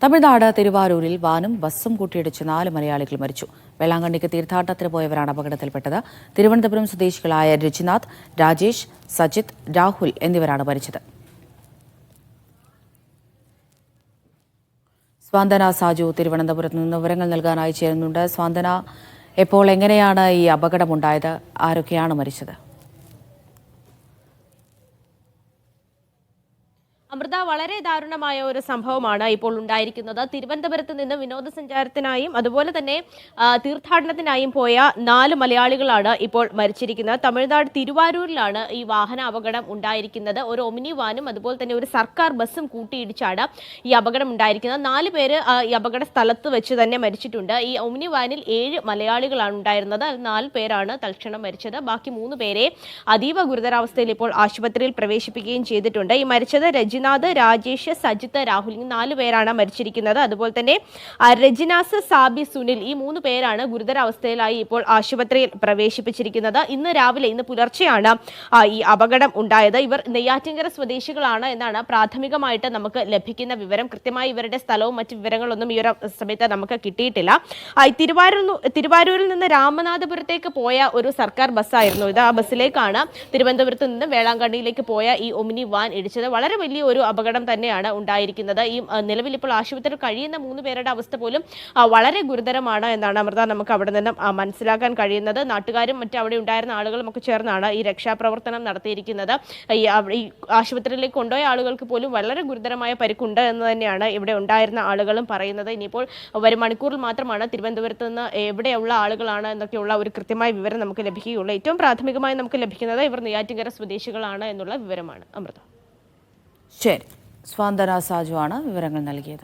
തമിഴ്നാട് തിരുവാരൂരിൽ വാനും ബസ്സും കൂട്ടിയിടിച്ച് 4 മലയാളികൾ മരിച്ചു. വേളാങ്കണ്ണിക്ക് തീർത്ഥാടനത്തിന് പോയവരാണ് അപകടത്തിൽപ്പെട്ടത്. തിരുവനന്തപുരം സ്വദേശികളായ രജിനാഥ്, രാജേഷ്, സജിത്, രാഹുൽ എന്നിവരാണ് മരിച്ചത്. സ്വാന്തന സാജു തിരുവനന്തപുരത്ത് നിന്ന് വിവരങ്ങൾ നൽകാനായി ചേരുന്നുണ്ട്. സ്വാന്തന, എപ്പോൾ എങ്ങനെയാണ് ഈ അപകടമുണ്ടായത്? ആരൊക്കെയാണ് മരിച്ചത്? അമൃത, വളരെ ദാരുണമായ ഒരു സംഭവമാണ് ഇപ്പോൾ ഉണ്ടായിരിക്കുന്നത്. തിരുവനന്തപുരത്ത് നിന്ന് വിനോദസഞ്ചാരത്തിനായും അതുപോലെ തന്നെ തീർത്ഥാടനത്തിനായും പോയ 4 മലയാളികളാണ് ഇപ്പോൾ മരിച്ചിരിക്കുന്നത്. തമിഴ്നാട് തിരുവാരൂരിലാണ് ഈ വാഹന അപകടം ഉണ്ടായിരിക്കുന്നത്. ഒരു ഒമിനി വാനും അതുപോലെ തന്നെ ഒരു സർക്കാർ ബസ്സും കൂട്ടിയിടിച്ചാണ് ഈ അപകടം ഉണ്ടായിരിക്കുന്നത്. 4 പേര് ഈ അപകട സ്ഥലത്ത് വെച്ച് തന്നെ മരിച്ചിട്ടുണ്ട്. ഈ ഒമിനി വാനിൽ 7 മലയാളികളാണ് ഉണ്ടായിരുന്നത്. 4 പേരാണ് തൽക്ഷണം മരിച്ചത്. ബാക്കി 3 പേരെ അതീവ ഗുരുതരാവസ്ഥയിൽ ഇപ്പോൾ ആശുപത്രിയിൽ പ്രവേശിപ്പിക്കുകയും ചെയ്തിട്ടുണ്ട്. ഈ മരിച്ചത് രജിനാഥ്, രാജേഷ്, സജിത്ത്, രാഹുൽ, ഈ 4 പേരാണ് മരിച്ചിരിക്കുന്നത്. അതുപോലെ തന്നെ രജിനാസ്, സാബി, സുനിൽ, ഈ 3 പേരാണ് ഗുരുതരാവസ്ഥയിലായി ഇപ്പോൾ ആശുപത്രിയിൽ പ്രവേശിപ്പിച്ചിരിക്കുന്നത്. ഇന്ന് പുലർച്ചെയാണ് ഈ അപകടം ഉണ്ടായത്. ഇവർ നെയ്യാറ്റിൻകര സ്വദേശികളാണ് എന്നാണ് പ്രാഥമികമായിട്ട് നമുക്ക് ലഭിക്കുന്ന വിവരം. കൃത്യമായി ഇവരുടെ സ്ഥലവും മറ്റു വിവരങ്ങളൊന്നും ഈ ഒരു സമയത്ത് നമുക്ക് കിട്ടിയിട്ടില്ല. തിരുവാരൂരിൽ നിന്ന് രാമനാഥപുരത്തേക്ക് പോയ ഒരു സർക്കാർ ബസ്സായിരുന്നു ഇത്. ആ ബസ്സിലേക്കാണ് തിരുവനന്തപുരത്ത് നിന്ന് വേളാങ്കണ്ണിയിലേക്ക് പോയ ഈ ഒമിനി വാൻ ഇടിച്ചത്. വളരെ വലിയ ഒരു അപകടം തന്നെയാണ് ഉണ്ടായിരിക്കുന്നത്. ഈ നിലവിൽ ഇപ്പോൾ ആശുപത്രിയിൽ കഴിയുന്ന 3 പേരുടെ അവസ്ഥ പോലും വളരെ ഗുരുതരമാണ് എന്നാണ് അമൃത നമുക്ക് അവിടെ നിന്നും മനസ്സിലാക്കാൻ കഴിയുന്നത്. നാട്ടുകാരും മറ്റു അവിടെ ഉണ്ടായിരുന്ന ആളുകളും ഒക്കെ ചേർന്നാണ് ഈ രക്ഷാപ്രവർത്തനം നടത്തിയിരിക്കുന്നത്. ഈ ആശുപത്രിയിലേക്ക് കൊണ്ടുപോയ ആളുകൾക്ക് പോലും വളരെ ഗുരുതരമായ പരിക്കുണ്ട് എന്ന് തന്നെയാണ് ഇവിടെ ഉണ്ടായിരുന്ന ആളുകളും പറയുന്നത്. ഇനിയിപ്പോൾ വരും മണിക്കൂറിൽ മാത്രമാണ് തിരുവനന്തപുരത്ത് നിന്ന് എവിടെയുള്ള ആളുകളാണ് എന്നൊക്കെയുള്ള ഒരു കൃത്യമായ വിവരം നമുക്ക് ലഭിക്കുകയുള്ളൂ. ഏറ്റവും പ്രാഥമികമായി നമുക്ക് ലഭിക്കുന്നത് ഇവർ നെയ്യാറ്റിൻകര സ്വദേശികളാണ് എന്നുള്ള വിവരമാണ്. അമൃത. ശരി, സ്വാന്തന സാജു ആണ് വിവരങ്ങൾ നൽകിയത്.